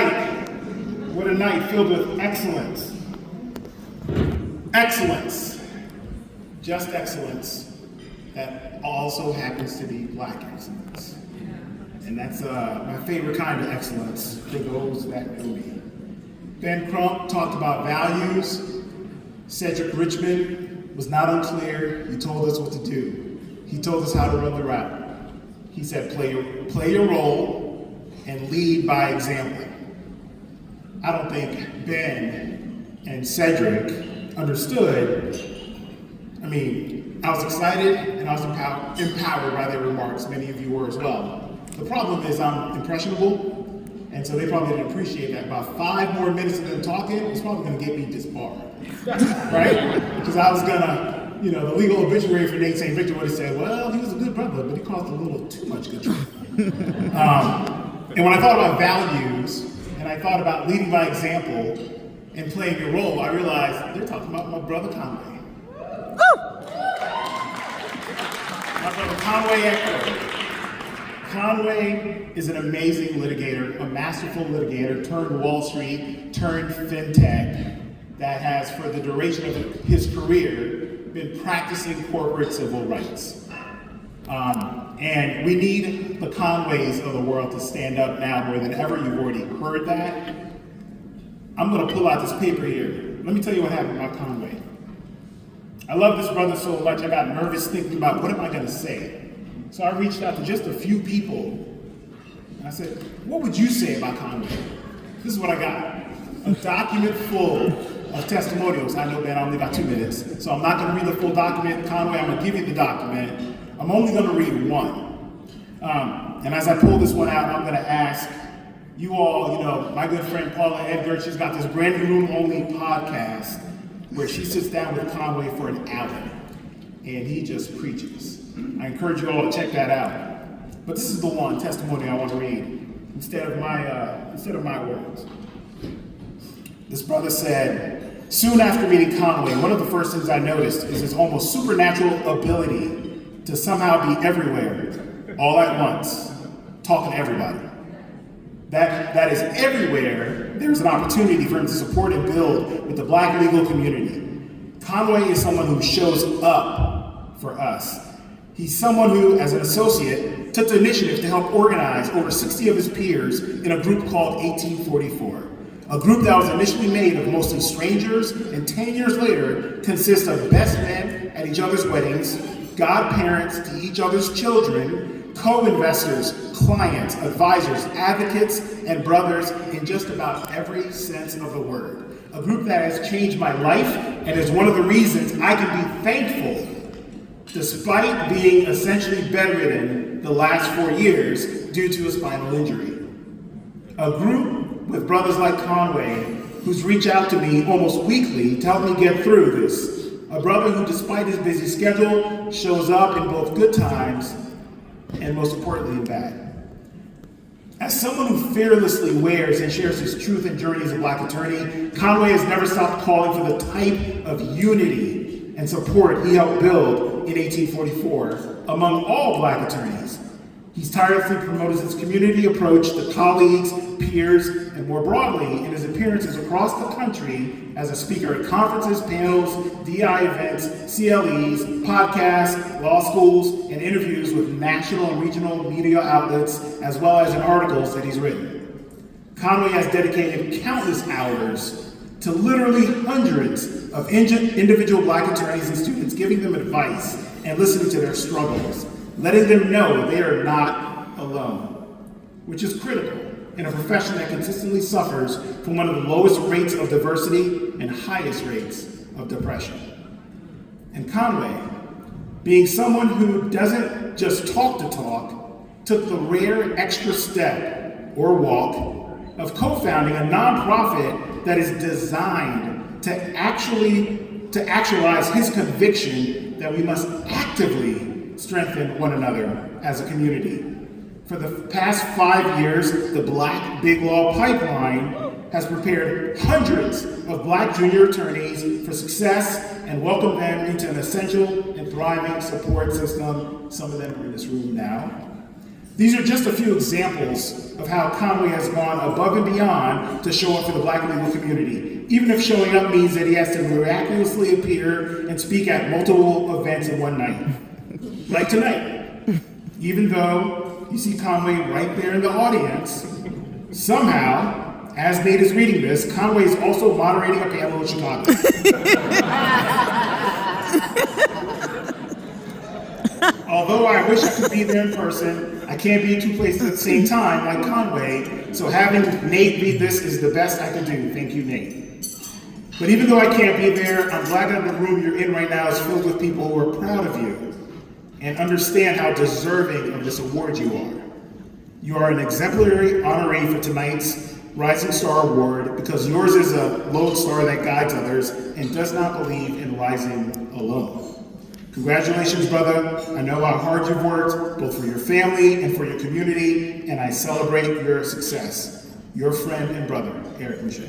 night. What a night filled with excellence. Excellence. Just excellence that also happens to be Black excellence. And that's my favorite kind of excellence for those that know me. Ben Crump talked about values. Cedric Richmond was not unclear. He told us what to do. He told us how to run the route. He said, play your role and lead by example. I don't think Ben and Cedric understood. I mean, I was excited and I was empowered by their remarks. Many of you were as well. The problem is I'm impressionable, and so they probably didn't appreciate that. About 5 more minutes of them talking was probably gonna get me disbarred, right? Because I was gonna, the legal obituary for Nate St. Victor would have said, well, he was a good brother, but he caused a little too much good trouble. And when I thought about values, and I thought about leading by example and playing your role, I realized they're talking about my brother Conway. My brother Conway Echo. Conway is an amazing litigator, a masterful litigator, turned Wall Street, turned fintech, that has, for the duration of his career, been practicing corporate civil rights. And we need the Conways of the world to stand up now more than ever. You've already heard that. I'm gonna pull out this paper here. Let me tell you what happened about Conway. I love this brother so much, I got nervous thinking about what am I gonna say? So I reached out to just a few people, and I said, what would you say about Conway? This is what I got. A document full of testimonials. I know, Ben, I only got 2 minutes, so I'm not gonna read the full document. Conway, I'm gonna give you the document. I'm only gonna read one. And as I pull this one out, I'm gonna ask you all, my good friend Paula Edgar, she's got this Brandon Room Only podcast where she sits down with Conway for an hour, and he just preaches. I encourage you all to check that out. But this is the one testimony I want to read instead of my words. This brother said, soon after meeting Conway, one of the first things I noticed is his almost supernatural ability to somehow be everywhere, all at once, talking to everybody. That is everywhere there's an opportunity for him to support and build with the Black legal community. Conway is someone who shows up for us. He's someone who, as an associate, took the initiative to help organize over 60 of his peers in a group called 1844. A group that was initially made of mostly strangers, and 10 years later consists of best men at each other's weddings, godparents to each other's children, co-investors, clients, advisors, advocates, and brothers in just about every sense of the word. A group that has changed my life and is one of the reasons I can be thankful despite being essentially bedridden the last 4 years due to a spinal injury. A group with brothers like Conway, who's reached out to me almost weekly to help me get through this. A brother who, despite his busy schedule, shows up in both good times and most importantly in bad. As someone who fearlessly wears and shares his truth and journey as a Black attorney, Conway has never stopped calling for the type of unity and support he helped build in 1844 among all Black attorneys. He's tirelessly promoted his community approach to colleagues, peers, and more broadly in his appearances across the country as a speaker at conferences, panels, DI events, CLEs, podcasts, law schools, and interviews with national and regional media outlets, as well as in articles that he's written. Conway has dedicated countless hours to literally hundreds of individual Black attorneys and students, giving them advice and listening to their struggles, letting them know they are not alone, which is critical in a profession that consistently suffers from one of the lowest rates of diversity and highest rates of depression. And Conway, being someone who doesn't just talk the talk, took the rare extra step or walk of co-founding a nonprofit that is designed to actualize his conviction that we must actively strengthen one another as a community. For the past 5 years, the Black Big Law Pipeline has prepared hundreds of Black junior attorneys for success and welcomed them into an essential and thriving support system. Some of them are in this room now. These are just a few examples of how Conway has gone above and beyond to show up for the Black legal community, even if showing up means that he has to miraculously appear and speak at multiple events in one night. Like tonight. Even though you see Conway right there in the audience, somehow, as Nate is reading this, Conway is also moderating a panel in Chicago. Although I wish I could be there in person, I can't be in two places at the same time like Conway, so having Nate read this is the best I can do. Thank you, Nate. But even though I can't be there, I'm glad that the room you're in right now is filled with people who are proud of you and understand how deserving of this award you are. You are an exemplary honoree for tonight's Rising Star Award because yours is a lone star that guides others and does not believe in rising alone. Congratulations, brother. I know how hard you've worked, both for your family and for your community, and I celebrate your success. Your friend and brother, Eric Michaud.